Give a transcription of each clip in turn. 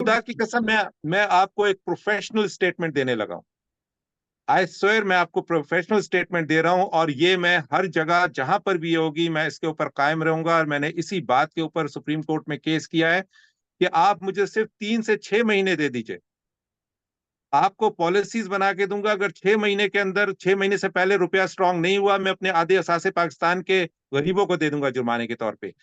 खुदा की कसम, मैं आपको एक प्रोफेशनल स्टेटमेंट देने लगा हूं। आई स्वेयर, मैं आपको प्रोफेशनल स्टेटमेंट दे रहा हूं, और ये मैं हर जगह जहां पर भी ये होगी मैं इसके ऊपर कायम रहूंगा। और मैंने इसी बात के ऊपर सुप्रीम कोर्ट में केस किया है कि आप मुझे सिर्फ 3 से 6 महीने दे दीजिए, आपको पॉलिसीज बना के दूंगा। अगर 6 महीने के अंदर, 6 महीने से पहले रुपया स्ट्रांग नहीं हुआ, मैं अपने आधे असासे पाकिस्तान के गरीबों को दे दूंगा जुर्माने के तौर पे।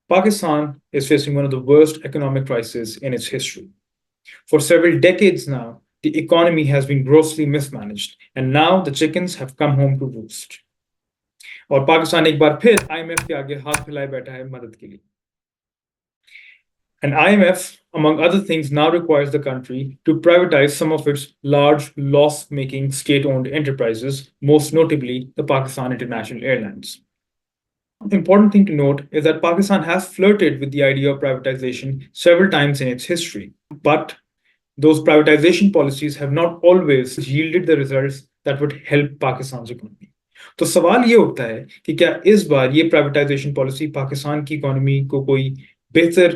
Pakistan is facing one of the worst economic crises in its history. For several decades now, the economy has been grossly mismanaged, and now the chickens have come home to roost. और पाकिस्तान एक बार फिर IMF के आगे हाथ फैलाए बैठा है मदद के लिए. And IMF, among other things, now requires the country to privatize some of its large loss-making state-owned enterprises, most notably the Pakistan International Airlines. Important thing to note is that Pakistan has flirted with the idea of privatization several times in its history, but those privatization policies have not always yielded the results that would help Pakistan's economy. तो सवाल ये उठता है कि क्या इस बार ये privatisation policy Pakistan की इकोनॉमी को कोई बेहतर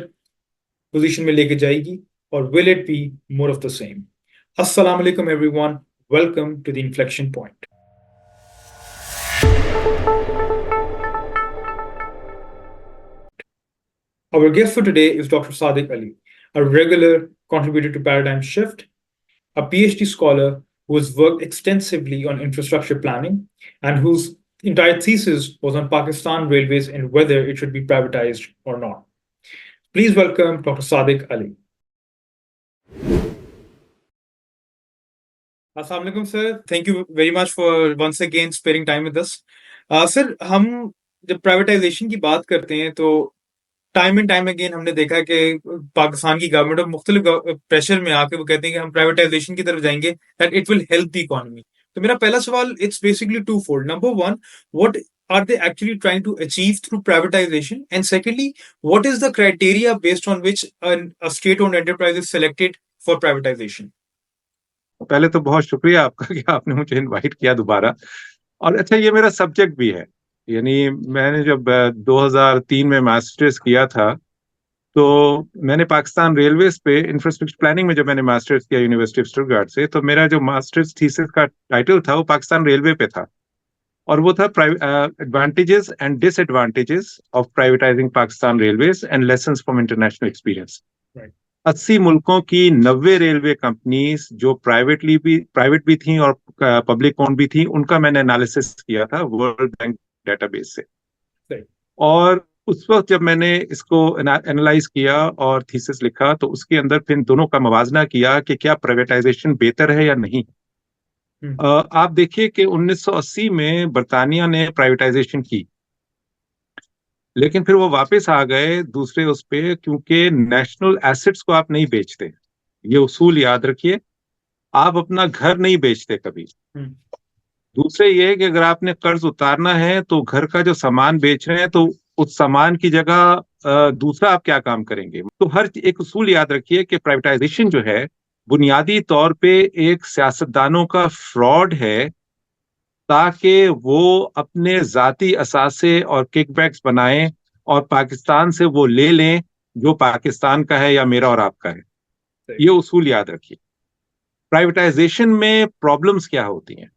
पोजीशन में लेके जाएगी, और will it be more of the same? Assalamu alaikum everyone, welcome to the inflection point. Our guest for today is Dr. Sadiq Ali, a regular contributor to Paradigm Shift, a PhD scholar who has worked extensively on infrastructure planning and whose entire thesis was on Pakistan Railways and whether it should be privatized or not. Please welcome Dr. Sadiq Ali. Assalamu alaikum, sir. Thank you very much for once again sparing time with us. Sir, हम जब privatisation की बात करते हैं तो time and time again हमने देखा कि पाकिस्तान की गवर्नमेंट और मुख्तलिफ प्रेशर में आके वो कहते हैं कि हम प्राइवेटाइजेशन की तरफ जाएंगे, that it will help the economy. तो मेरा पहला सवाल it's basically twofold. Number one, what are they actually trying to achieve through privatization? And secondly, what is the criteria based on which a state-owned enterprise is selected for privatization? पहले तो बहुत शुक्रिया आपका कि आपने मुझे invite किया दोबारा। और अच्छा, ये मेरा सब्जेक्ट भी है। यानी मैंने जब 2003 में मास्टर्स किया था, तो मैंने पाकिस्तान रेलवेज पे इंफ्रास्ट्रक्चर प्लानिंग में जब मैंने मास्टर्स किया यूनिवर्सिटी ऑफ स्टुटगार्ट से, तो मेरा जो मास्टर्स थीसिस का टाइटल था वो पाकिस्तान रेलवे पे था, और वो था advantages and disadvantages of privatising Pakistan railways and lessons from international experience. 80 मुल्कों की 90 रेलवे कंपनीज जो प्राइवेट भी थी और पब्लिक ओन भी थी, उनका मैंने एनालिसिस किया था वर्ल्ड बैंक डेटाबेस से। और उस वक्त जब मैंने इसको एनालाइज किया और थीसिस लिखा, तो उसके अंदर फिर दोनों का मवाजना किया कि क्या प्राइवेटाइजेशन बेहतर है या नहीं। आप देखिए कि 1980 में बरतानिया ने प्राइवेटाइजेशन की, लेकिन फिर वो वापस आ गए दूसरे उस पे, क्योंकि नेशनल एसेट्स को आप नहीं बेचते। ये उसूल याद रखिए, आप अपना घर नहीं बेचते कभी। दूसरे ये है कि अगर आपने कर्ज उतारना है तो घर का जो सामान बेच रहे हैं, तो उस सामान की जगह दूसरा आप क्या काम करेंगे। तो हर एक उसूल याद रखिए कि प्राइवेटाइजेशन जो है बुनियादी तौर पे एक सियासतदानों का फ्रॉड है, ताकि वो अपने जाती असासे और किकबैक्स बनाएं और पाकिस्तान से वो ले लें जो पाकिस्तान का है या मेरा और आपका है। ये उसूल याद रखिए। प्राइवेटाइजेशन में प्रॉब्लम्स क्या होती हैं,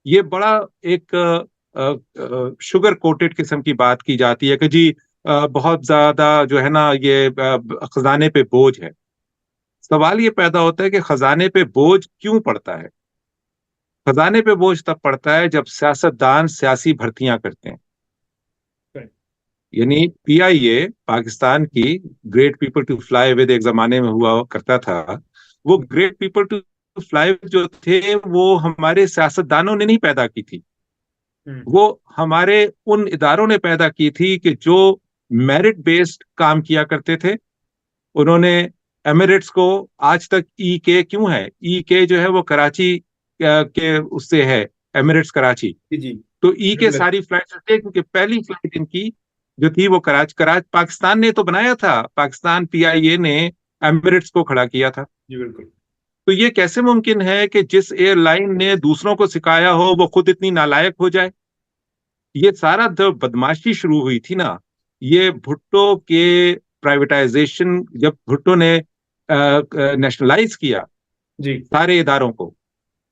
ये बड़ा एक शुगर कोटेड किस्म की बात की जाती है कि जी बहुत ज्यादा जो है ना, ये खजाने पे बोझ है। सवाल ये पैदा होता है कि खजाने पे बोझ क्यों पड़ता है। खजाने पे बोझ तब पड़ता है जब सियासतदान सियासी भर्तियां करते हैं। यानी PIA, पाकिस्तान की great people to fly with, एक जमाने में हुआ करता था। वो ग्रेट पीपल टू फ्लाई जो थे वो हमारे सियासतदानों ने नहीं पैदा की थी, वो हमारे उन इदारों ने पैदा की थी कि जो मेरिट बेस्ड काम किया करते थे। उन्होंने एमिरेट्स को, आज तक EK क्यों है, EK जो है वो कराची के उससे है, एमिरेट्स कराची। तो EK सारी फ्लाइट थे, क्योंकि पहली फ्लाइट इनकी जो थी वो कराची पाकिस्तान ने तो बनाया था, पाकिस्तान PIA ने एमिरेट्स को खड़ा किया था। जी बिल्कुल। तो ये कैसे मुमकिन है कि जिस एयरलाइन ने दूसरों को सिखाया हो वो खुद इतनी नालायक हो जाए। ये सारा जो बदमाशी शुरू हुई थी ना, ये भुट्टो के प्राइवेटाइजेशन, जब भुट्टो ने नेशनलाइज किया जी। सारे इदारों को,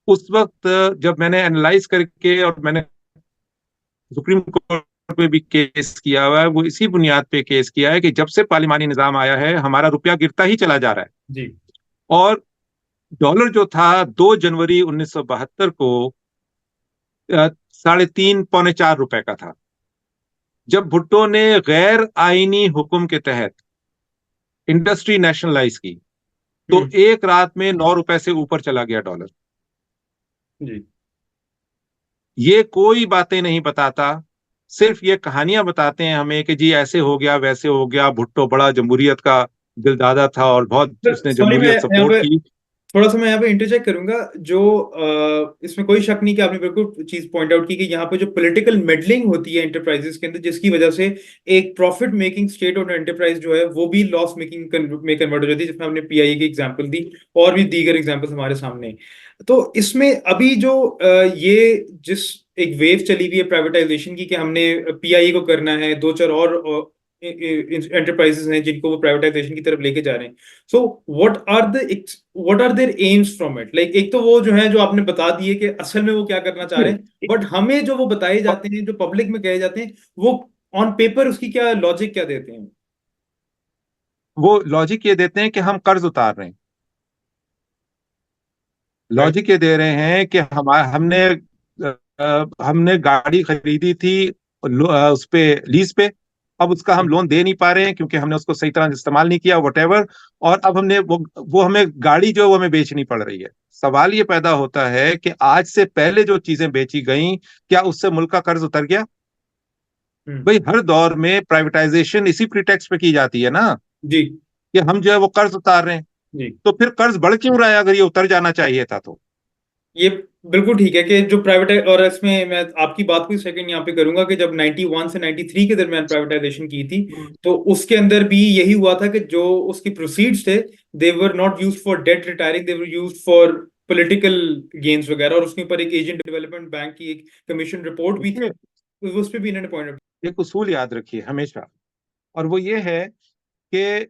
उस वक्त जब मैंने एनालाइज करके और मैंने सुप्रीम कोर्ट में भी केस किया हुआ है, वो इसी बुनियाद पे केस किया है कि जब से पार्लिमानी निजाम आया है हमारा रुपया गिरता ही चला जा रहा है। जी। और डॉलर जो था 2 जनवरी 1972 को 3.5 पौने 4 रुपए का था। जब भुट्टो ने गैर आईनी हुक्म के तहत इंडस्ट्री नेशनलाइज की, तो हम्म। एक रात में 9 रुपए से ऊपर चला गया डॉलर। जी। ये कोई बातें नहीं बताता, सिर्फ ये कहानियां बताते हैं हमें कि जी ऐसे हो गया वैसे हो गया, भुट्टो बड़ा जमहूरियत का दिलदादा था और बहुत उसने सॉरी, मैं जमहूरियत यहाँ सपोर्ट पे की। थोड़ा सा मैं यहाँ पे इंटरजेक्ट करूंगा। जो इसमें कोई शक नहीं कि आपने बिल्कुल चीज पॉइंट आउट की कि यहाँ पे जो पॉलिटिकल मेडलिंग होती है एंटरप्राइजेस के अंदर, जिसकी वजह से एक प्रॉफिट मेकिंग स्टेट और एंटरप्राइज जो है वो भी लॉस मेकिंग में कन्वर्ट हो जाती है, जिसमें हमने पीआईए की एग्जांपल दी और भी दीगर एग्जांपल्स हमारे सामने हैं। तो इसमें अभी जो ये जिस एक वेव चली हुई है प्राइवेटाइजेशन की कि हमने पीआईए को करना है, दो चार और एंटरप्राइजेस हैं जिनको वो प्राइवेटाइजेशन की तरफ लेके जा रहे हैं। So what are their aims from it? Like एक तो वो जो है जो आपने बता दिए कि असल में वो क्या करना चाह रहे हैं, बट हमें जो वो बताए जाते हैं, जो पब्लिक में कहे जाते हैं, वो ऑन पेपर उसकी क्या लॉजिक क्या देते हैं? वो लॉजिक ये देते हैं कि हम कर्ज उतार रहे हैं। राइट। लॉजिक ये दे रहे हैं कि हमने गाड़ी खरीदी थी उस पे लीज पे, अब उसका हम लोन दे नहीं पा रहे हैं क्योंकि हमने उसको सही तरह इस्तेमाल नहीं किया, वटेवर। और अब हमने वो हमें गाड़ी जो है वो हमें बेचनी पड़ रही है। सवाल ये पैदा होता है कि आज से पहले जो चीजें बेची गई, क्या उससे मुल्क का कर्ज उतर गया? हम्म। भाई हर दौर में प्राइवेटाइजेशन इसी प्रीटेक्स्ट पे की जाती है ना, जी। कि हम जो है वो कर्ज उतार रहे हैं। जी। तो फिर कर्ज बढ़ क्यों रहा है अगर ये उतर जाना चाहिए था तो? ये बिल्कुल ठीक है कि जो प्राइवेट, और इसमें मैं आपकी बात को सेकंड यहाँ पे करूंगा कि जब 91 से 93 के दरमियान प्राइवेटाइजेशन की थी, तो उसके अंदर भी यही हुआ था कि जो उसकी प्रोसीड्स थे, they were not used for debt retiring, they were used for political gains वगैरह। और उसके ऊपर एक एशियन डेवलपमेंट बैंक की एक कमीशन रिपोर्ट भी देखिए, थी, तो उस पर भी इन्होंने पॉइंट। एक उसूल याद रखिए हमेशा, और वो ये है कि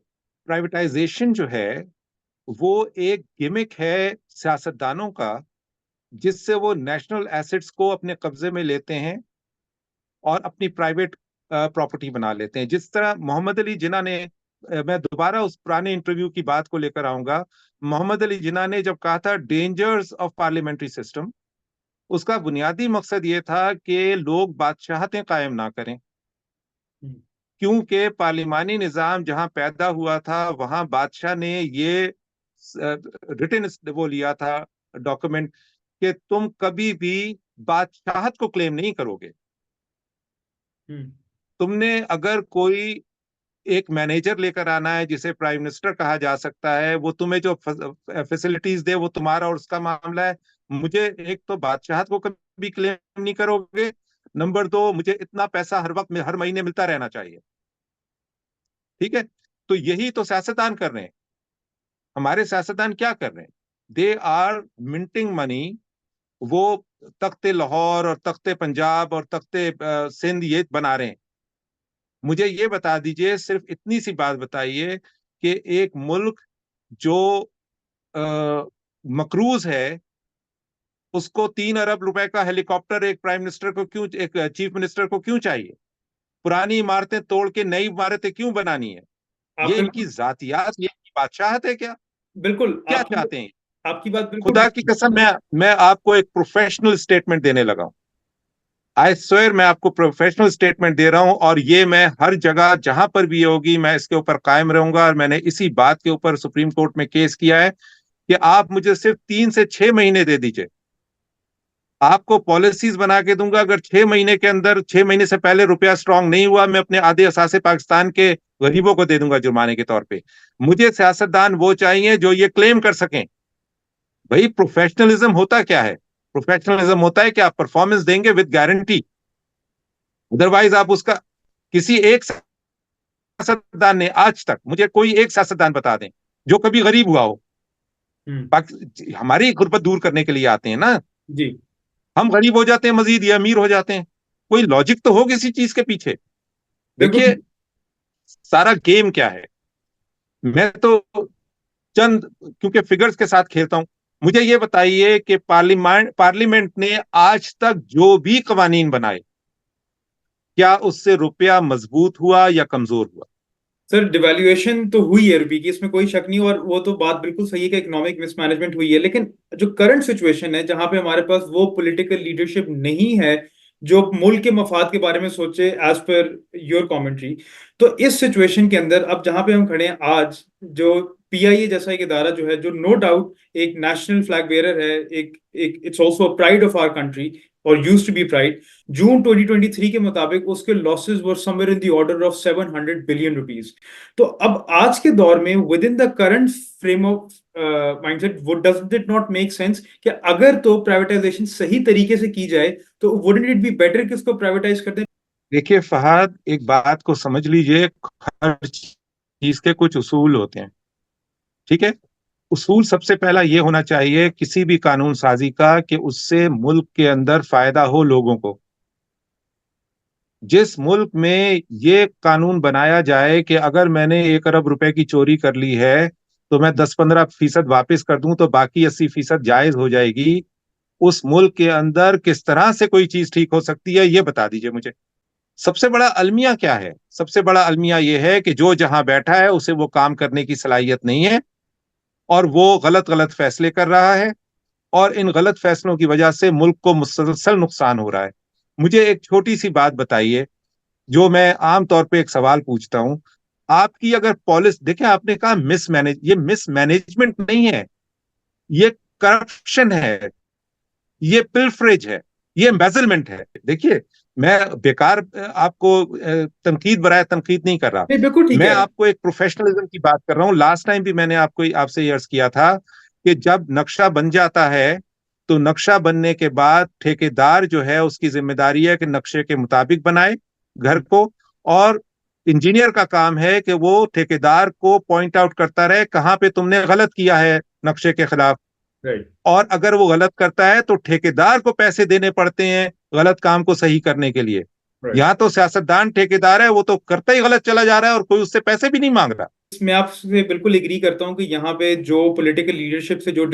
प्राइवेटाइजेशन जो है वो एक गिमिक है सियासतदानों का, जिससे वो नेशनल एसेट्स को अपने कब्जे में लेते हैं और अपनी प्राइवेट प्रॉपर्टी बना लेते हैं। जिस तरह मोहम्मद अली जिन्ना ने, मैं दोबारा उस पुराने इंटरव्यू की बात को लेकर आऊंगा, मोहम्मद अली जिन्ना ने जब कहा था डेंजर्स ऑफ पार्लियामेंट्री सिस्टम, उसका बुनियादी मकसद ये था कि लोग बादशाहतें कायम ना करें, क्योंकि पार्लिमानी निजाम जहां पैदा हुआ था वहां बादशाह ने ये रिटन वो लिया था डॉक्यूमेंट, कि तुम कभी भी बादशाहत को क्लेम नहीं करोगे। तुमने अगर कोई एक मैनेजर लेकर आना है जिसे प्राइम मिनिस्टर कहा जा सकता है, वो तुम्हें जो फैसिलिटीज दे वो तुम्हारा और उसका मामला है। मुझे एक तो बादशाहत को कभी क्लेम नहीं करोगे, नंबर दो मुझे इतना पैसा हर वक्त में हर महीने मिलता रहना चाहिए। ठीक है, तो यही तो सियासतदान कर रहे हैं। हमारे सियासतदान क्या कर रहे हैं? They are minting money. वो तख्ते लाहौर और तख्ते पंजाब और तख्ते सिंध ये बना रहे हैं। मुझे ये बता दीजिए, सिर्फ इतनी सी बात बताइए कि एक मुल्क जो मकरूज है, उसको 3 अरब रुपए का हेलीकॉप्टर एक प्राइम मिनिस्टर को क्यों, एक चीफ मिनिस्टर को क्यों चाहिए? पुरानी इमारतें तोड़ के नई इमारतें क्यों बनानी है? ये आपने इनकी जातियात, ये इनकी बादशाहत है क्या? बिल्कुल क्या आपकी चाहते हैं? आपकी बात बिल्कुल खुदा ठीक की है। कसम, मैं आपको एक प्रोफेशनल स्टेटमेंट देने लगा हूं। आई स्वेयर मैं आपको प्रोफेशनल स्टेटमेंट दे रहा हूं, और ये मैं हर जगह जहां पर भी होगी मैं इसके ऊपर कायम रहूंगा। और मैंने इसी बात के ऊपर सुप्रीम कोर्ट में केस किया है कि आप मुझे सिर्फ 3 से 6 महीने दे दीजिए, आपको पॉलिसीज बना के दूंगा। अगर 6 महीने के अंदर, 6 महीने से पहले रुपया स्ट्रांग नहीं हुआ, मैं अपने आधे असासे पाकिस्तान के गरीबों को दे दूंगा जुर्माने के तौर पे। मुझे सियासतदान वो चाहिए जो ये क्लेम कर सकें। भाई प्रोफेशनलिज्म होता क्या है? प्रोफेशनलिज्म होता है कि आप परफॉर्मेंस देंगे विद गारंटी। अदरवाइज आप उसका, किसी एक सियासतदान ने आज तक, मुझे कोई एक सियासतदान बता दें जो कभी गरीब हुआ हो। हम्म। हमारी गुर्बत दूर करने के लिए आते हैं ना, जी। हम गरीब हो जाते हैं मजीद, ये अमीर हो जाते हैं। कोई लॉजिक तो हो किसी चीज के पीछे। बिल्कुल। देखिए, सारा गेम क्या है, मैं तो चंद क्योंकि फिगर्स के साथ खेलता हूं, मुझे ये बताइए कि पार्लियामेंट ने आज तक जो भी कवानीन बनाए, क्या उससे रुपया मजबूत हुआ या कमजोर हुआ? सर डिवैल्यूएशन तो हुई है रुपये की, इसमें कोई शक नहीं, और वो तो बात बिल्कुल सही है कि इकोनॉमिक मिसमैनेजमेंट हुई है, लेकिन जो करंट सिचुएशन है जहां पे हमारे पास वो पॉलिटिकल लीडरशिप नहीं है जो मुल्क के मफाद के बारे में सोचे, एज पर योर कमेंट्री, तो इस सिचुएशन के अंदर अब जहां पे हम खड़े हैं आज, जो पीआईए जैसा एक इदारा जो है, जो नो डाउट एक नेशनल फ्लैग बेरर है, एक एक it's also pride of our country, और used to be pride, June 2023 के मुताबिक उसके losses were somewhere in the order of 700 billion rupees. तो अब आज के दौर में with in the current frame of mindset, वो doesn't it not make sense कि अगर तो प्राइवेटाइजेशन सही तरीके से की जाए तो वुडंट इट बी बेटर कि उसको प्राइवेटाइज कर दें? देखिए फहद, एक बात को समझ लीजिए, हर चीज के कुछ उसूल होते हैं, ठीक है? उसूल सबसे पहला ये होना चाहिए किसी भी कानून साजी का कि उससे मुल्क के अंदर फायदा हो लोगों को। जिस मुल्क में ये कानून बनाया जाए कि अगर मैंने 1 अरब रुपए की चोरी कर ली है तो मैं 10-15% वापस कर दूं तो बाकी 80% जायज हो जाएगी, उस मुल्क के अंदर किस तरह से कोई चीज ठीक हो सकती है, ये बता दीजिए मुझे। सबसे बड़ा अलमिया क्या है? सबसे बड़ा अलमिया यह है कि जो जहां बैठा है उसे वो काम करने की सलाहियत नहीं है, और वो गलत गलत फैसले कर रहा है, और इन गलत फैसलों की वजह से मुल्क को मुसलसल नुकसान हो रहा है। मुझे एक छोटी सी बात बताइए, जो मैं आमतौर पे एक सवाल पूछता हूं, आपकी अगर पॉलिसी, देखिए आपने कहा मिसमैनेज, ये मिसमैनेजमेंट नहीं है, ये करप्शन है, ये पिल्फरेज है, ये एम्बेजलमेंट है। देखिए, मैं बेकार आपको तनकीद बराए तनकीद नहीं कर रहा, नहीं, बिल्कुल ठीक मैं है। आपको एक प्रोफेशनलिज्म की बात कर रहा हूं। लास्ट टाइम भी मैंने आपको आपसे ये अर्ज किया था कि जब नक्शा बन जाता है तो नक्शा बनने के बाद ठेकेदार जो है उसकी जिम्मेदारी है कि नक्शे के मुताबिक बनाए घर को, और इंजीनियर का काम है कि वो ठेकेदार को पॉइंट आउट करता रहे कहाँ पे तुमने गलत किया है नक्शे के खिलाफ। राइट। और अगर वो गलत करता है तो ठेकेदार को पैसे देने पड़ते हैं गलत काम को सही करने के लिए। राइट। यहाँ तो सियासतदान ठेकेदार है, वो तो करता ही गलत चला जा रहा है और कोई उससे पैसे भी नहीं मांग रहा। मैं आपसे बिल्कुल एग्री करता हूं कि यहाँ पे जो पॉलिटिकल लीडरशिप से जो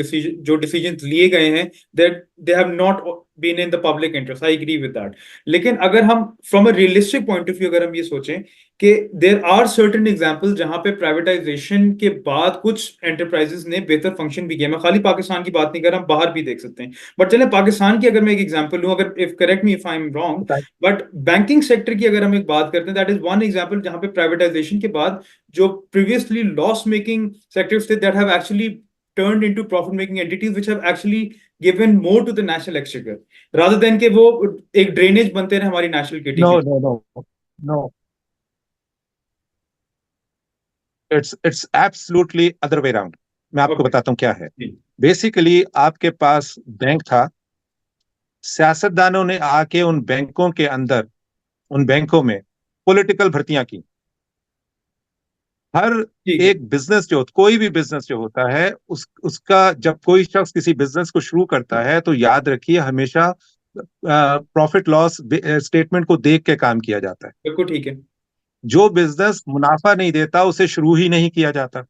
डिसीजन लिए गए हैं, that they have not been in the public interest, I agree with that. लेकिन अगर हम from a realistic point of view अगर हम ये सोचें कि देयर आर सर्टेन एग्जांपल्स जहां पे प्राइवेटाइजेशन के बाद कुछ एंटरप्राइजेस ने बेहतर फंक्शन भी किया, मैं खाली पाकिस्तान की बात नहीं कर रहा, हम बाहर भी देख सकते हैं, बट चले पाकिस्तान की अगर मैं एक एग्जांपल लूं, अगर if correct me if I am wrong, but banking sector की अगर हम एक बात करते हैं, दैट इज वन एग्जांपल जहां पे प्राइवेटाइजेशन के बाद जो previously loss making sectors that have actually turned into profit making entities which have actually given more to the national exchequer rather than कि वो एक ड्रेनेज बनते रहे हमारी नेशनल किटी नो के। No no no, it's absolutely other way round. मैं आपको ओके। बताता हूँ क्या है। जी। बेसिकली आपके पास बैंक था, सियासतदानों ने आके उन बैंकों के अंदर, उन बैंकों में पॉलिटिकल भर्तियां की। हर ठीक है। एक बिजनेस जो, कोई भी बिजनेस जो होता है, उसका जब कोई शख्स किसी बिजनेस को शुरू करता है तो याद रखिए हमेशा प्रॉफिट लॉस स्टेटमेंट को देख के काम किया जाता है। बिल्कुल ठीक है। जो बिजनेस मुनाफा नहीं देता उसे शुरू ही नहीं किया जाता।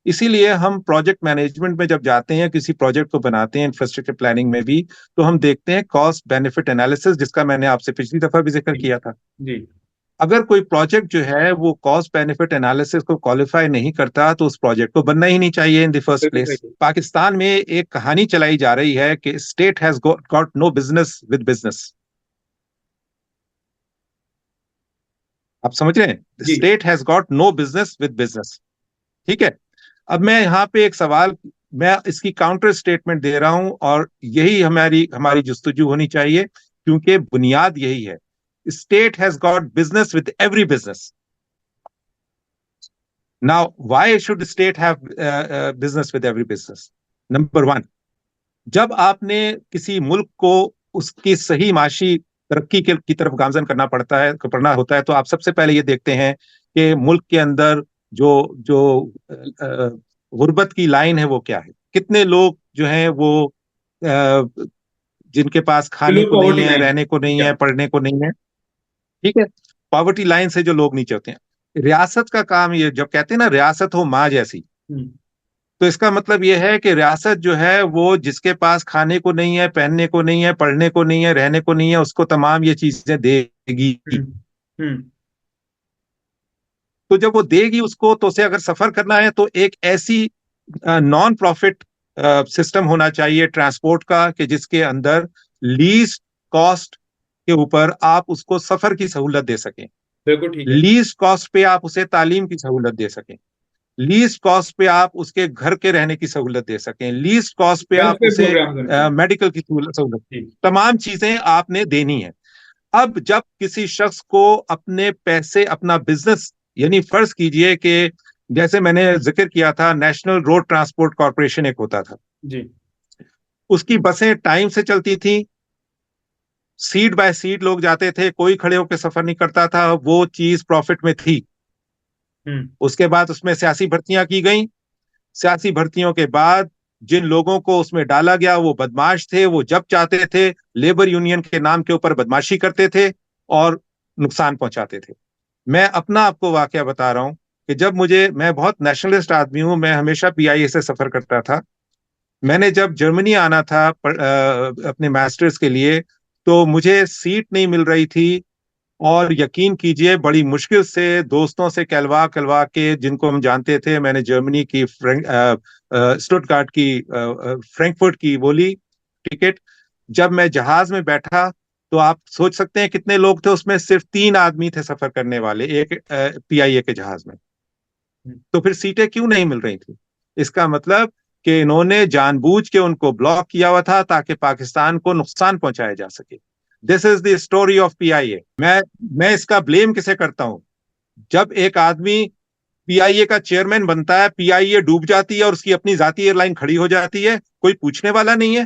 इसीलिए हम प्रोजेक्ट मैनेजमेंट में जब जाते हैं, किसी प्रोजेक्ट को बनाते हैं, इंफ्रास्ट्रक्चर प्लानिंग में भी, तो हम देखते हैं कॉस्ट बेनिफिट एनालिसिस, जिसका मैंने आपसे पिछली दफा भी जिक्र जी। किया था। जी। अगर कोई प्रोजेक्ट जो है वो कॉस्ट बेनिफिट एनालिसिस को क्वालिफाई नहीं करता तो उस प्रोजेक्ट को बनना ही नहीं चाहिए इन द फर्स्ट बिल्कुल प्लेस। सही है। पाकिस्तान में एक कहानी चलाई जा रही है कि state has got no business with business. आप समझ रहे हैं? जी। State has got no business with business, ठीक है? अब मैं यहाँ पे एक सवाल, मैं इसकी काउंटर स्टेटमेंट दे रहा हूं, और यही हमारी हमारी जुस्तजू होनी चाहिए, क्योंकि बुनियाद यही है। State has got business with every business. Now why should state have business with every business? Number one, जब आपने किसी मुल्क को उसकी सही माशी तरक्की की तरफ गामजन करना होता है, तो आप सबसे पहले ये देखते हैं कि मुल्क के अंदर जो जो गुर्बत की लाइन है वो क्या है, कितने लोग जो हैं वो जिनके पास खाने बिलो को नहीं पॉवर्टी है, लाइन। रहने को नहीं या। है, पढ़ने को नहीं है, ठीक है, पॉवर्टी लाइन से जो लोग नीचे होते हैं। रियासत का काम, ये जब कहते हैं ना रियासत हो माँ जैसी, हम्म। तो इसका मतलब ये है कि रियासत जो है वो जिसके पास खाने को नहीं है, पहनने को नहीं है, पढ़ने को नहीं है, रहने को नहीं है, उसको तमाम ये चीजें देगी। हम्म। हम्म। तो जब वो देगी उसको, तो उसे अगर सफर करना है तो एक ऐसी नॉन प्रॉफिट सिस्टम होना चाहिए ट्रांसपोर्ट का, कि जिसके अंदर लीस्ट कॉस्ट के ऊपर आप उसको सफर की सहूलत दे सकें, बिल्कुल ठीक है। लीस्ट कॉस्ट पे आप उसे तालीम की सहूलत दे सकें, लीस्ट कॉस्ट पे आप उसके घर के रहने की सहूलत दे सकें, लीस्ट कॉस्ट पे आप वेलफेयर उसे प्रोग्राम होने चाहिए। मेडिकल की सहूलत, जी। तमाम चीजें आपने देनी है। अब जब किसी शख्स को अपने पैसे, अपना बिजनेस, यानी फर्ज कीजिए कि जैसे मैंने जिक्र किया था, नेशनल रोड ट्रांसपोर्ट कॉरपोरेशन एक होता था, जी। उसकी बसें टाइम से चलती थी, सीट बाय सीट लोग जाते थे, कोई खड़े होकर सफर नहीं करता था, वो चीज प्रॉफिट में थी। हम्म। उसके बाद उसमें सियासी भर्तियां की गई, सियासी भर्तियों के बाद जिन लोगों को उसमें डाला गया वो बदमाश थे, वो जब चाहते थे लेबर यूनियन के नाम के ऊपर बदमाशी करते थे और नुकसान पहुंचाते थे। मैं अपना आपको वाकया बता रहा हूं कि जब मैं बहुत नेशनलिस्ट आदमी हूं, मैं हमेशा पीआईए से सफर करता था। मैंने जब जर्मनी आना था अपने मास्टर्स के लिए, तो मुझे सीट नहीं मिल रही थी, और यकीन कीजिए बड़ी मुश्किल से दोस्तों से कहलवा कहलवा के, जिनको हम जानते थे, मैंने जर्मनी की स्टुटगार्ट की फ्रैंकफर्ट की वो ली टिकट। जब मैं जहाज में बैठा, तो आप सोच सकते हैं कितने लोग थे उसमें, सिर्फ 3 आदमी थे सफर करने वाले एक पीआईए के जहाज में। तो फिर सीटें क्यों नहीं मिल रही थी? इसका मतलब कि इन्होंने जानबूझ के उनको ब्लॉक किया हुआ था ताकि पाकिस्तान को नुकसान पहुंचाया जा सके। This is the story of PIA. मैं इसका ब्लेम किसे करता हूं? जब एक आदमी पीआईए का चेयरमैन बनता है, पीआईए डूब जाती है और उसकी अपनी जाती एयरलाइन खड़ी हो जाती है, कोई पूछने वाला नहीं है।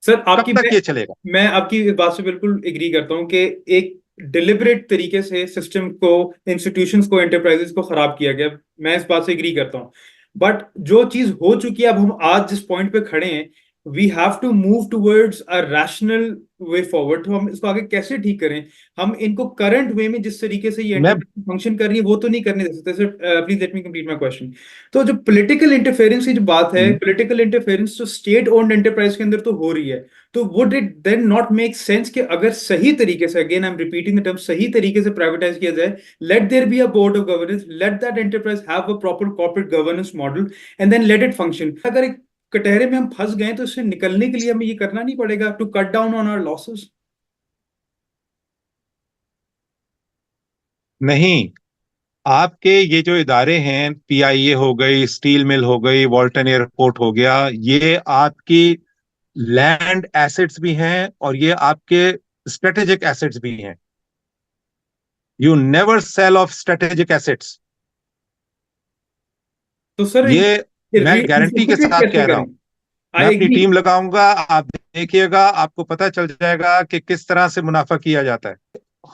सर कब आपकी तक ये चलेगा? मैं आपकी इस बात से बिल्कुल एग्री करता हूं कि एक डिलिबरेट तरीके से सिस्टम को, इंस्टीट्यूशंस को, एंटरप्राइजेस को खराब किया गया। मैं इस बात से एग्री करता हूं। बट जो चीज हो चुकी है, अब हम आज जिस पॉइंट पे खड़े हैं, we have to move towards a rational way forward. तो हम इसको आगे कैसे ठीक करें? हम इनको करंट वे में जिस तरीके से ये मैं एंटरप्राइज फंक्शन कर रही है वो तो नहीं करने दे सकते। Sir please let me complete my question. तो जो पॉलिटिकल इंटरफेरेंस की जो बात है, पॉलिटिकल इंटरफेरेंस जो स्टेट ओन्ड एंटरप्राइज के अंदर तो हो रही है, तो would it then not make sense कि अगर सही तरीके से, again I am repeating the term, सही तरीके से प्राइवेटाइज किया जाए, let there be a board of governance, let that enterprise have a proper corporate governance model, and then let it function. अगर एक कटहरे में हम फंस गए तो इससे निकलने के लिए हमें ये करना नहीं पड़ेगा to cut down on our losses? नहीं, आपके ये जो इदारे हैं, पीआईए हो गई, स्टील मिल हो गई, वॉल्टन एयरपोर्ट हो गया, ये आपकी लैंड एसेट्स भी हैं और ये आपके स्ट्रेटेजिक एसेट्स भी हैं। You never cell of strategic assets. तो सर ये मैं गारंटी के रिसेसिपिटेट साथ कैसे कह रहा करें? हूं। मैं आई अपनी एग्री। टीम लगाऊंगा, आप देखिएगा, आपको पता चल जाएगा कि किस तरह से मुनाफा किया जाता है।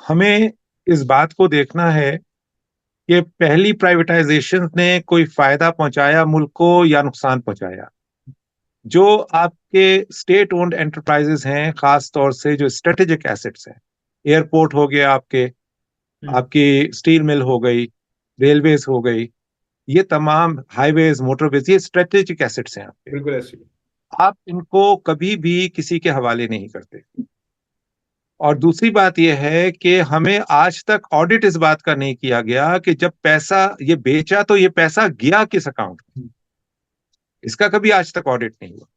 हमें इस बात को देखना है कि पहली प्राइवेटाइजेशन ने कोई फायदा पहुंचाया मुल्क को या नुकसान पहुंचाया। जो आपके स्टेट ओन्ड एंटरप्राइजेस हैं, खास तौर से जो स्ट्रेटेजिक एसेट्स हैं, एयरपोर्ट हो गया आपके, आपकी स्टील मिल हो गई, रेलवेज हो गई, ये तमाम हाईवेज, मोटरवेज, ये स्ट्रेटेजिक एसेट्स हैं आपके। बिल्कुल ऐसे। आप इनको कभी भी किसी के हवाले नहीं करते। और दूसरी बात यह है कि हमें आज तक ऑडिट इस बात का नहीं किया गया कि जब पैसा ये बेचा तो ये पैसा गया किस अकाउंट में, इसका कभी आज तक ऑडिट नहीं हुआ।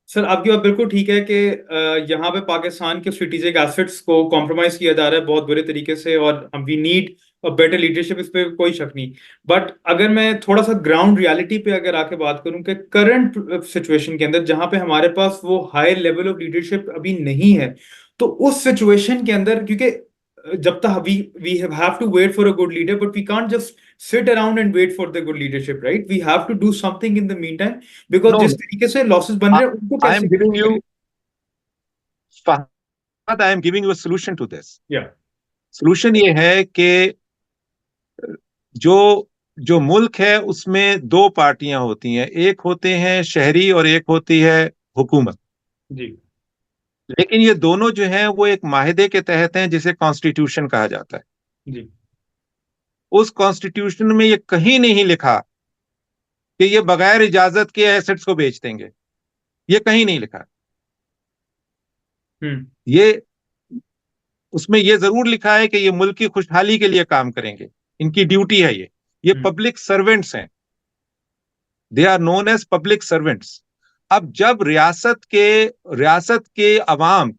सर आपकी बात बिल्कुल ठीक है कि यहाँ पे पाकिस्तान के स्ट्रेटेजिक एसेट्स को कॉम्प्रोमाइज किया जा रहा है बहुत बुरे तरीके से, और we need a better leadership, इस पे कोई शक नहीं। बट अगर मैं थोड़ा सा ग्राउंड रियलिटी पे अगर आके बात करूं कि करंट सिचुएशन के अंदर जहां पे हमारे पास वो हाई लेवल ऑफ लीडरशिप अभी नहीं है, तो उस सिचुएशन के अंदर, क्योंकि जब तक we have to wait for a good leader, but we can't just sit around and wait for the good leadership, right? We have to do something in the meantime, because no, जिस तरीके से losses बन रहे हैं उनको I am कैसे giving you, करें? I am giving you solution to this. Yeah. Solution ये है कि जो जो मुल्क है उसमें 2 पार्टियां होती हैं, एक होते हैं शहरी और एक होती है हुकूमत। जी। लेकिन ये दोनों जो हैं वो एक माहिदे के तहत हैं जिसे कॉन्स्टिट्यूशन कहा जाता है। जी। उस कॉन्स्टिट्यूशन में ये कहीं नहीं लिखा कि ये बगैर इजाजत के एसेट्स को बेच देंगे, ये कहीं नहीं लिखा। हम्म। ये उसमें ये जरूर लिखा है कि ये मुल्क की खुशहाली के लिए काम करेंगे, इनकी ड्यूटी है ये हम्म। पब्लिक सर्वेंट्स हैं, they are known as public servants. अब जब रियासत के अवाम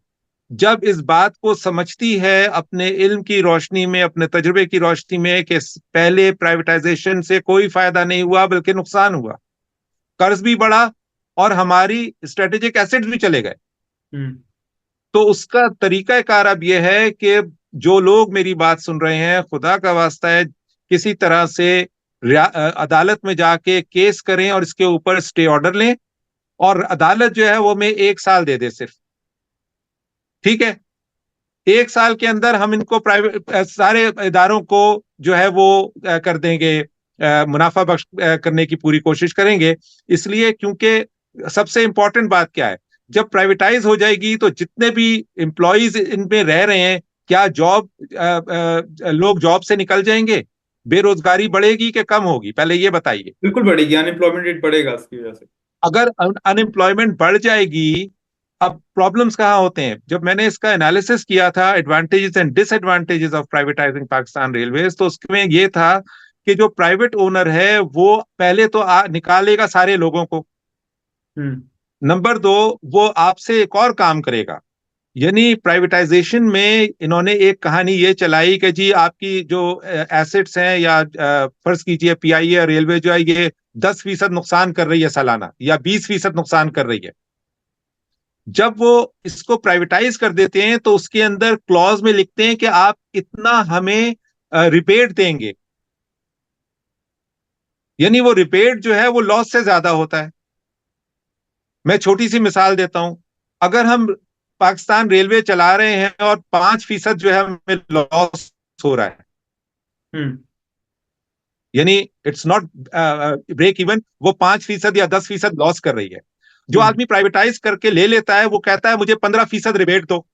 जब इस बात को समझती है अपने इल्म की रोशनी में, अपने तजुर्बे की रोशनी में कि पहले प्राइवेटाइजेशन से कोई फायदा नहीं हुआ बल्कि नुकसान हुआ, कर्ज भी बढ़ा और हमारी स्ट्रेटेजिक एसेट्स भी चले गए, हम्म। तो उसका तरीकाकार अब यह है कि जो लोग मेरी बात सुन रहे हैं, खुदा का वास्ता है किसी तरह से अदालत में जाके केस करें और इसके ऊपर स्टे ऑर्डर लें, और अदालत जो है वो मैं 1 साल दे दे सिर्फ, ठीक है। 1 साल के अंदर हम इनको प्राइवेट सारे इदारों को जो है वो कर देंगे, मुनाफा बख्श करने की पूरी कोशिश करेंगे। इसलिए क्योंकि सबसे इंपॉर्टेंट बात क्या है, जब प्राइवेटाइज हो जाएगी तो जितने भी एम्प्लॉयज इनमें रह रहे हैं, क्या लोग जॉब से निकल जाएंगे, बेरोजगारी बढ़ेगी कि कम होगी, पहले ये बताइए। बिल्कुल बढ़ेगी, अनएम्प्लॉयमेंट रेट बढ़ेगा इसकी वजह से। अगर अनएम्प्लॉयमेंट बढ़ जाएगी, अब प्रॉब्लम्स कहाँ होते हैं, जब मैंने इसका एनालिसिस किया था advantages and disadvantages of privatising Pakistan railways, तो उसमें ये था कि जो प्राइवेट ओनर है वो पहले तो निकालेगा सारे लोगों को, हम्म। नंबर दो वो आपसे एक और काम करेगा। यानी प्राइवेटाइजेशन में इन्होंने एक कहानी ये चलाई कि जी आपकी जो एसेट्स हैं, या फर्ज कीजिए पीआईए रेलवे जो है ये 10% नुकसान कर रही है सालाना, या 20% नुकसान कर रही है। जब वो इसको प्राइवेटाइज कर देते हैं तो उसके अंदर क्लॉज में लिखते हैं कि आप इतना हमें रिपेट देंगे, यानी वो रिपेट जो है वो लॉस से ज्यादा होता है। मैं छोटी सी मिसाल देता हूं, अगर हम पाकिस्तान रेलवे चला रहे हैं और 5% जो है हमें लॉस हो रहा है, हम्म। यानी इट्स नॉट ब्रेक इवन, वो 5% या 10% लॉस कर रही है, जो हम्म। आदमी प्राइवेटाइज करके ले लेता है वो कहता है मुझे 15% रिबेट दो,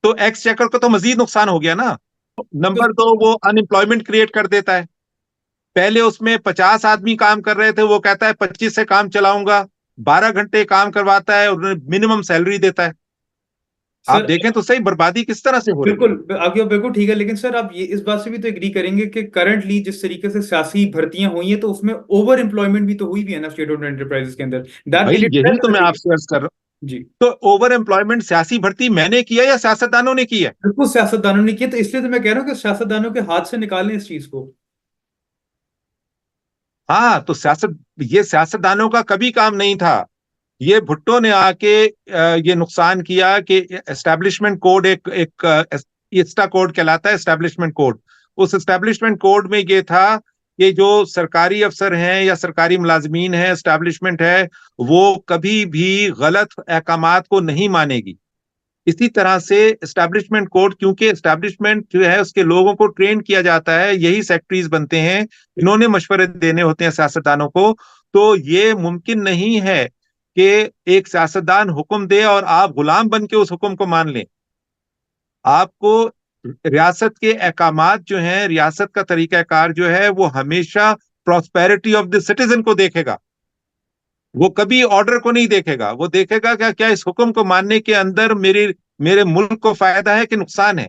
तो एक्स चेकर को तो मजीद नुकसान हो गया ना। तो नंबर दो, वो अनएम्प्लॉयमेंट क्रिएट कर देता है। पहले उसमें 50 आदमी काम कर रहे थे, वो कहता है 25 से काम चलाऊंगा, 12 घंटे काम करवाता है और मिनिमम सैलरी देता है। आप सर, देखें तो सही बर्बादी किस तरह से हो रही है। बिल्कुल आपकी बात बिल्कुल ठीक है, लेकिन सर आप ये इस बात से भी तो एग्री करेंगे कि करंटली जिस तरीके से सियासी भर्तियां हुई हैं तो उसमें ओवर एम्प्लॉयमेंट भी तो हुई भी है ना स्टेट ओन्ड एंटरप्राइजेस के अंदर, दैट भाई इन यही तो मैं इटसेल्फ। आपसे अर्ज कर रहा जी। हूं, तो ओवर एम्प्लॉयमेंट सियासी भर्ती मैंने किया या सियासतदानों ने की है? बिल्कुल सियासतदानों ने किया, तो इसलिए तो मैं कह रहा हूँ कि सियासतदानों के हाथ से निकालें इस चीज को। हाँ, तो ये सियासतदानों का कभी काम नहीं था। ये भुट्टो ने आके ये नुकसान किया कि एस्टेब्लिशमेंट कोड, एक इस्टा कोड कहलाता है, एस्टेब्लिशमेंट कोड। उस एस्टेब्लिशमेंट कोड में ये था कि जो सरकारी अफसर हैं या सरकारी मुलाजमीन हैं, एस्टेब्लिशमेंट है, वो कभी भी गलत अहकामात को नहीं मानेगी। इसी तरह से एस्टेब्लिशमेंट कोड, क्योंकि एस्टेब्लिशमेंट जो है उसके लोगों को ट्रेन किया जाता है, यही सेक्रेटरीज बनते हैं, इन्होंने मशवरे देने होते हैं सियासतदानों को। तो ये मुमकिन नहीं है कि एक सियासतदान हुक्म दे और आप गुलाम बन के उस हुक्म को मान लें। आपको रियासत के अहकामात जो हैं, रियासत का तरीकाकार जो है वो हमेशा प्रॉस्पेरिटी ऑफ द सिटीजन को देखेगा, वो कभी ऑर्डर को नहीं देखेगा। वो देखेगा क्या क्या इस हुक्म को मानने के अंदर मेरे मेरे मुल्क को फायदा है कि नुकसान है।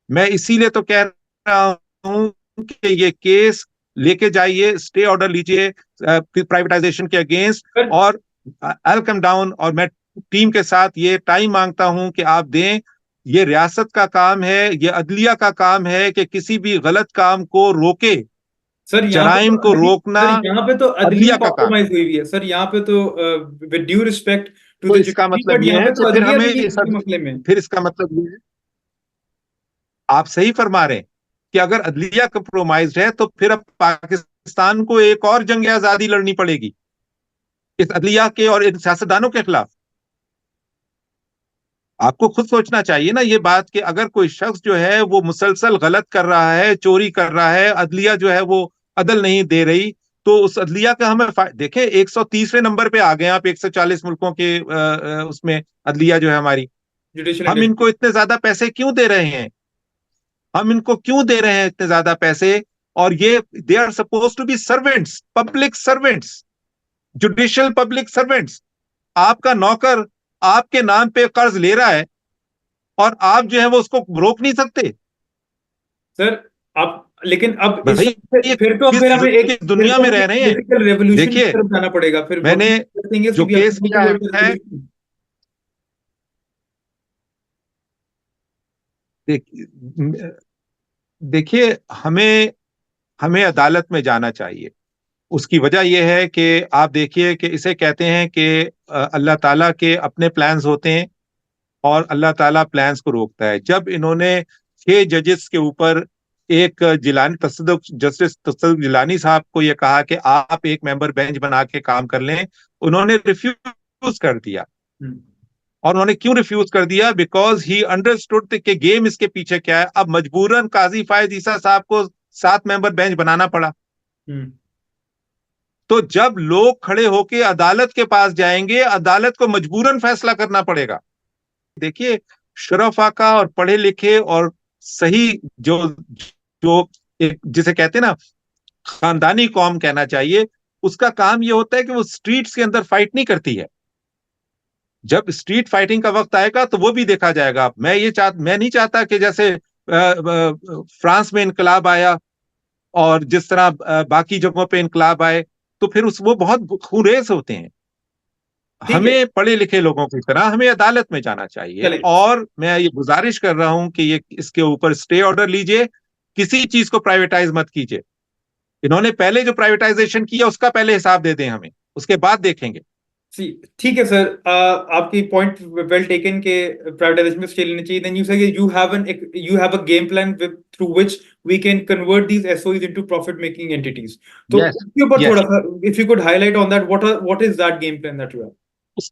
मैं इसीलिए तो कह रहा हूं कि ये केस लेके जाइए, स्टे ऑर्डर लीजिए प्राइवेटाइजेशन के अगेंस्ट, सर, और आई कम डाउन, और मैं टीम के साथ ये टाइम मांगता हूं कि आप दें। ये रियासत का काम है, ये अदलिया का काम है कि किसी भी गलत काम को रोके, सर यहाँ पे तो जराइम को अदली रोकना सर यहाँ पे तो अदलिया अदलिया का काम है। कॉम्प्रोमाइज हुई हुई है सर, यहाँ पे तो विद ड्यू रिस्पेक्ट टू तो द इसका जुडिशरी, मतलब बट ये यहाँ है पे कि तो फिर अदलिया हमें भी नहीं है इस मसले में। फिर इसका मतलब ये है, आप सही फरमा रहे हैं कि अगर अदलिया कंप्रोमाइज्ड है तो फिर अब पाकिस्तान को एक और जंग आजादी लड़नी पड़ेगी इस अदलिया के और इन सियासतदानों के खिलाफ। आपको खुद सोचना चाहिए ना ये बात कि अगर कोई शख्स जो है वो मुसलसल गलत कर रहा है, चोरी कर रहा है, अदलिया जो है वो अदल नहीं दे रही, तो उस अदलिया का हमें देखें 130वें नंबर पे आ गए आप 140 मुल्कों के उसमें अदलिया जो है हमारी। जुडिशियल हम इनको इतने ज्यादा पैसे क्यों दे रहे हैं, हम इनको क्यों दे रहे हैं इतने ज्यादा पैसे? और ये they are suppose to be servants, public servants, judicial public servants. आपका नौकर आपके नाम पे कर्ज ले रहा है और आप जो है वो उसको रोक नहीं सकते। सर आप, लेकिन अब इस भाई ये फिर हमें एक किस दुनिया में रह रहे हैं? पॉलिटिकल रेवोल्यूशन की देखिए, तरफ जाना पड़ेगा। फिर मैंने जो केस किया है, देखिए, हमें हमें अदालत में जाना चाहिए। उसकी वजह यह है कि आप देखिए कि इसे कहते हैं कि अल्लाह ताला के अपने प्लान्स होते हैं और अल्लाह ताला प्लान्स को रोकता है। जब इन्होंने 6 जजेस के ऊपर एक जिलानी तसद्दुक जस्टिस तसद्दुक जिलानी साहब को यह कहा कि आप एक मेंबर बेंच बना के काम कर लें, उन्होंने रिफ्यूज कर दिया। और उन्होंने क्यों रिफ्यूज कर दिया? बिकॉज ही अंडरस्टूड कि गेम इसके पीछे क्या है। अब मजबूरन काजी फायद ईसा साहब को 7 मेंबर बेंच बनाना पड़ा। तो जब लोग खड़े होके अदालत के पास जाएंगे, अदालत को मजबूरन फैसला करना पड़ेगा। देखिए, शरफ आका और पढ़े लिखे और सही जो जो जिसे कहते हैं ना खानदानी कौम कहना चाहिए, उसका काम यह होता है कि वो स्ट्रीट्स के अंदर फाइट नहीं करती है। जब स्ट्रीट फाइटिंग का वक्त आएगा तो वो भी देखा जाएगा। मैं नहीं चाहता कि जैसे फ्रांस में इनकलाब आया और जिस तरह बाकी जगहों पे इनकलाब आए, तो फिर वो बहुत खूनरेज होते हैं। हमें पढ़े लिखे लोगों की तरह हमें अदालत में जाना चाहिए। और मैं ये गुजारिश कर रहा हूं कि ये इसके ऊपर स्टे ऑर्डर लीजिए, किसी चीज को प्राइवेटाइज मत कीजिए। इन्होंने पहले जो प्राइवेटाइजेशन किया उसका पहले हिसाब दे दें हमें, उसके बाद देखेंगे। ठीक है सर, आपकी पॉइंट वेल टेकन के प्राइवेटाइजेशन में स्टे लेनी चाहिए। देन यू से you have a game plan through which we can convert these SOEs into profit making entities. तो उसके ऊपर थोड़ा सा if you could highlight on that, what is that game plan that you have?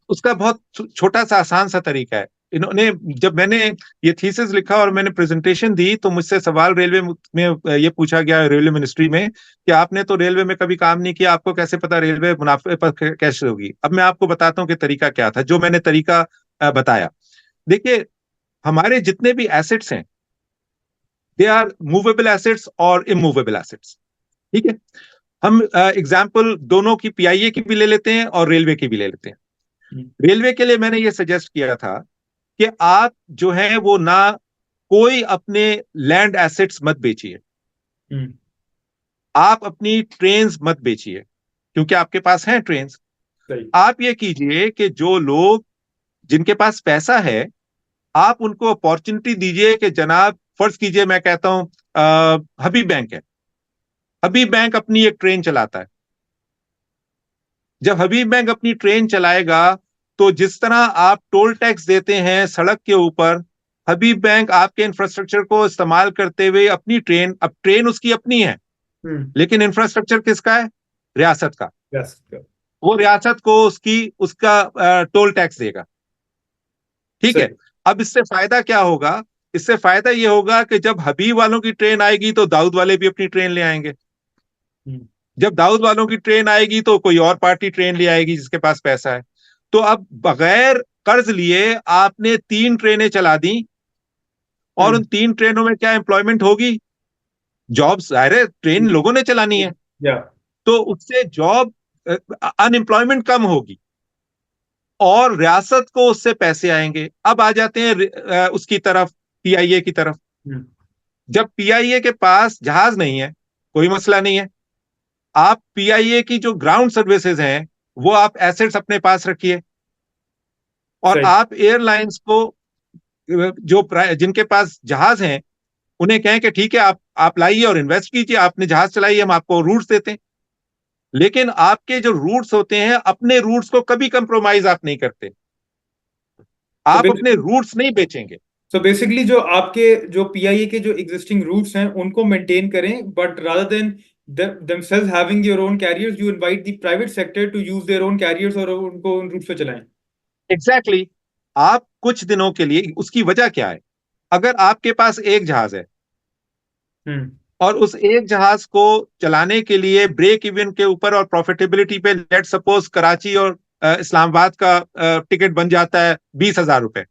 उसका बहुत छोटा सा आसान सा तरीका है। इन्होंने, जब मैंने ये थीसिस लिखा और मैंने प्रेजेंटेशन दी तो मुझसे सवाल रेलवे में ये पूछा गया, रेलवे मिनिस्ट्री में, कि आपने तो रेलवे में कभी काम नहीं किया, आपको कैसे पता रेलवे मुनाफे पर कैसे होगी? अब मैं आपको बताता हूँ कि तरीका क्या था, जो मैंने तरीका बताया। देखिए, हमारे जितने भी एसेट्स हैं, दे आर मूवेबल एसेट्स और इमूवेबल एसेट्स। ठीक है, हम एग्जाम्पल दोनों की, पीआईए की भी ले लेते हैं और रेलवे की भी ले लेते हैं। रेलवे के लिए मैंने ये सजेस्ट किया था कि आप जो है वो ना कोई अपने लैंड एसेट्स मत बेचिए, आप अपनी ट्रेन्स मत बेचिए, क्योंकि आपके पास हैं ट्रेन्स। आप ये कीजिए कि जो लोग जिनके पास पैसा है, आप उनको अपॉर्चुनिटी दीजिए कि जनाब, फर्ज कीजिए मैं कहता हूं हबीब बैंक है, हबीब बैंक अपनी एक ट्रेन चलाता है। जब हबीब बैंक अपनी ट्रेन चलाएगा तो जिस तरह आप टोल टैक्स देते हैं सड़क के ऊपर, हबीब बैंक आपके इंफ्रास्ट्रक्चर को इस्तेमाल करते हुए अपनी ट्रेन, अब ट्रेन उसकी अपनी है लेकिन इंफ्रास्ट्रक्चर किसका है? रियासत का। वो रियासत को उसका टोल टैक्स देगा। ठीक है, अब इससे फायदा क्या होगा? इससे फायदा ये होगा कि जब हबीब वालों की ट्रेन आएगी तो दाऊद वाले भी अपनी ट्रेन ले आएंगे। जब दाऊद वालों की ट्रेन आएगी तो कोई और पार्टी ट्रेन ले आएगी जिसके पास पैसा है। तो अब बगैर कर्ज लिए आपने 3 ट्रेनें चला दी और उन 3 ट्रेनों में क्या एम्प्लॉयमेंट होगी? जॉब्स, जाहिर है ट्रेन लोगों ने चलानी है, तो उससे जॉब, अनएम्प्लॉयमेंट कम होगी और रियासत को उससे पैसे आएंगे। अब आ जाते हैं उसकी तरफ, पीआईए की तरफ। जब पीआईए के पास जहाज नहीं है, कोई मसला नहीं है, आप पीआईए की जो ग्राउंड सर्विसेज हैं वो आप एसेट्स अपने पास रखिए और आप एयरलाइंस को, जो जिनके पास जहाज हैं, उन्हें कहें कि ठीक है आप लाइए और इन्वेस्ट कीजिए, आपने जहाज चलाइए, हम आपको रूट्स देते हैं। लेकिन आपके जो रूट्स होते हैं, अपने रूट्स को कभी कंप्रोमाइज आप नहीं करते, आप अपने रूट्स नहीं बेचेंगे। So basically जो पीआईए के जो एग्जिस्टिंग रूट्स हैं उनको मेंटेन करें, but rather than themselves having your own carriers, you invite the private sector to use their own carriers और उनको उन रूट्स पे चलाएं। Exactly. आप कुछ दिनों के लिए, उसकी वजह क्या है? अगर आपके पास एक जहाज है और उस एक जहाज को चलाने के लिए ब्रेक इवन के ऊपर और प्रॉफिटेबिलिटी पे, लेट सपोज कराची और इस्लामाबाद का टिकट बन जाता है 20,000 रुपए,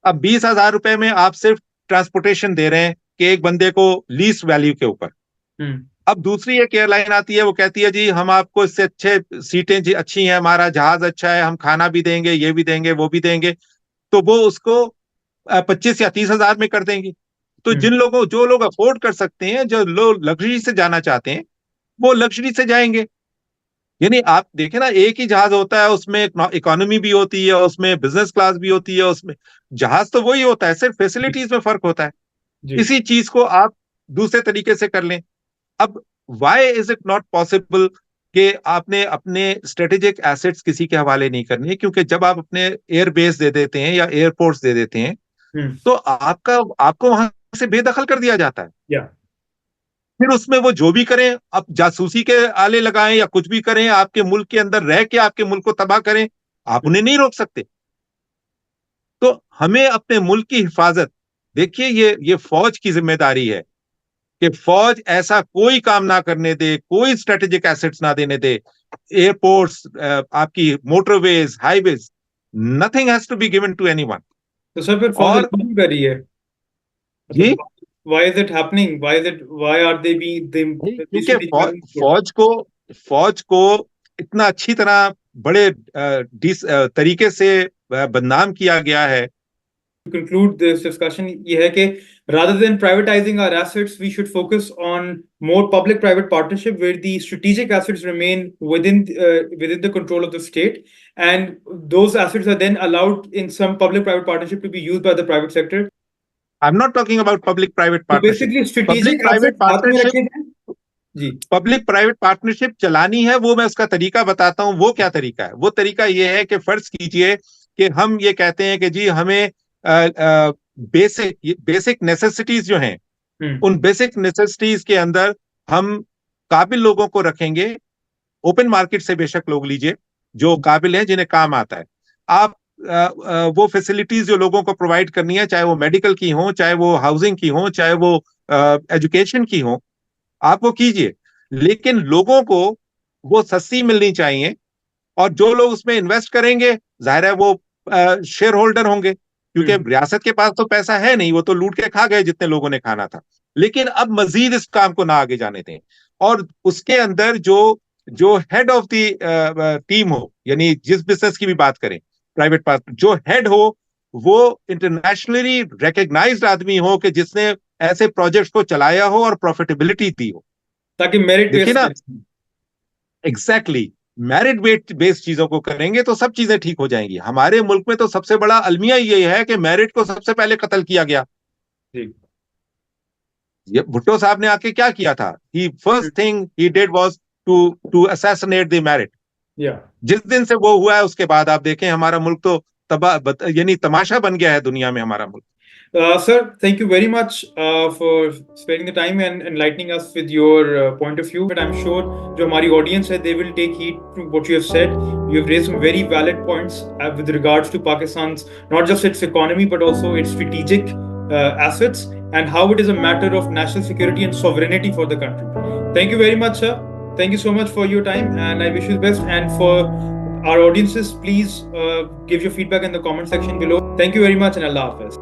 अब 20,000 रुपए में आप सिर्फ ट्रांसपोर्टेशन दे रहे हैं कि एक बंदे को लीस्ट वैल्यू के ऊपर। अब दूसरी एक एयरलाइन आती है, वो कहती है जी हम आपको इससे अच्छे सीटें जी अच्छी हैं, हमारा जहाज अच्छा है, हम खाना भी देंगे, ये भी देंगे, वो भी देंगे, तो वो उसको 25 या 30,000 में कर देंगे। तो जो लोग अफोर्ड कर सकते हैं, जो लोग लग्जरी से जाना चाहते हैं, वो लग्जरी से जाएंगे। यानी आप देखें ना, एक ही जहाज होता है, उसमें इकोनॉमी भी होती है, उसमें बिजनेस क्लास भी होती है, उसमें जहाज तो वही होता है, सिर्फ फैसिलिटीज में फर्क होता है। इसी चीज को आप दूसरे तरीके से कर लें। अब why is it not possible कि आपने अपने स्ट्रेटेजिक एसेट्स किसी के हवाले नहीं करने? क्योंकि जब आप अपने एयर बेस दे देते हैं या एयरपोर्ट्स दे देते हैं, तो आपको वहां से बेदखल कर दिया जाता है। फिर उसमें वो जो भी करें, अब जासूसी के आले लगाएं या कुछ भी करें, आपके मुल्क के अंदर रह के आपके मुल्क को तबाह करें, आप उन्हें नहीं रोक सकते। तो हमें अपने मुल्क की हिफाजत, देखिए ये फौज की जिम्मेदारी है कि फौज ऐसा कोई काम ना करने दे, कोई स्ट्रेटेजिक एसेट्स ना देने दे। एयरपोर्ट्स, आपकी motorways, highways, nothing has to be given to anyone. तो सर फिर फौज और क्यों कर रही है? जी, why is it happening? Why are they क्योंकि basically फौज को इतना अच्छी तरह बड़े तरीके से बदनाम किया गया है। To conclude this discussion, ये है कि rather than privatizing our assets, we should focus on more public-private partnership where the strategic assets remain within the control of the state, and those assets are then allowed in some public-private partnership to be used by the private sector. I'm not talking about public-private So partnership. basically, strategic assets हाथ में रखे जाएं। जी, public private partnership चलानी है, वो मैं उसका तरीका बताता हूं। वो क्या तरीका है? वो तरीका ये है कि फर्ज कीजिए कि हम ये कहते हैं कि जी हमें बेसिक नेसेसिटीज जो हैं, उन बेसिक नेसेसिटीज के अंदर हम काबिल लोगों को रखेंगे। ओपन मार्केट से बेशक लोग लीजिए जो काबिल हैं, जिन्हें काम आता है। आप वो फैसिलिटीज जो लोगों को प्रोवाइड करनी है, चाहे वो मेडिकल की हो, चाहे वो हाउसिंग की हो, चाहे वो एजुकेशन की हो, आप वो कीजिए। लेकिन लोगों को वो सस्ती मिलनी चाहिए, और जो लोग उसमें इन्वेस्ट करेंगे, जाहिर है वो शेयर होल्डर होंगे, क्योंकि रियासत के पास तो पैसा है नहीं, वो तो लूट के खा गए जितने लोगों ने खाना था। लेकिन अब मजीद इस काम को ना आगे जाने दें, और उसके अंदर जो हेड ऑफ द टीम हो, यानी जिस बिजनेस की भी बात करें, प्राइवेट पार्टनर जो हेड हो, वो इंटरनेशनली रिकग्नाइज्ड आदमी हो, कि जिसने ऐसे प्रोजेक्ट्स को चलाया हो और प्रॉफिटेबिलिटी दी हो, ताकि मेरिट देखिए ना। एग्जैक्टली, मेरिट बेस्ड चीजों को करेंगे तो सब चीजें ठीक हो जाएंगी। हमारे मुल्क में तो सबसे बड़ा अलमिया ये है कि मेरिट को सबसे पहले कत्ल किया गया। ये भुट्टो साहब ने आके क्या किया था? He first thing he did was to assassinate the merit. जिस दिन से वो हुआ है, उसके बाद आप देखें हमारा मुल्क तो तबाह, यानी तमाशा बन गया है दुनिया में हमारा मुल्क। Sir, thank you very much for sparing the time and enlightening us with your point of view. But I'm sure जो हमारी audience है, they will take heed to what you have said. You have raised some very valid points with regards to Pakistan's, not just its economy, but also its strategic assets and how it is a matter of national security and sovereignty for the country. Thank you very much, sir. Thank you so much for your time, and I wish you the best. And for our audiences, please give your feedback in the comment section below. Thank you very much, and Allah Hafiz.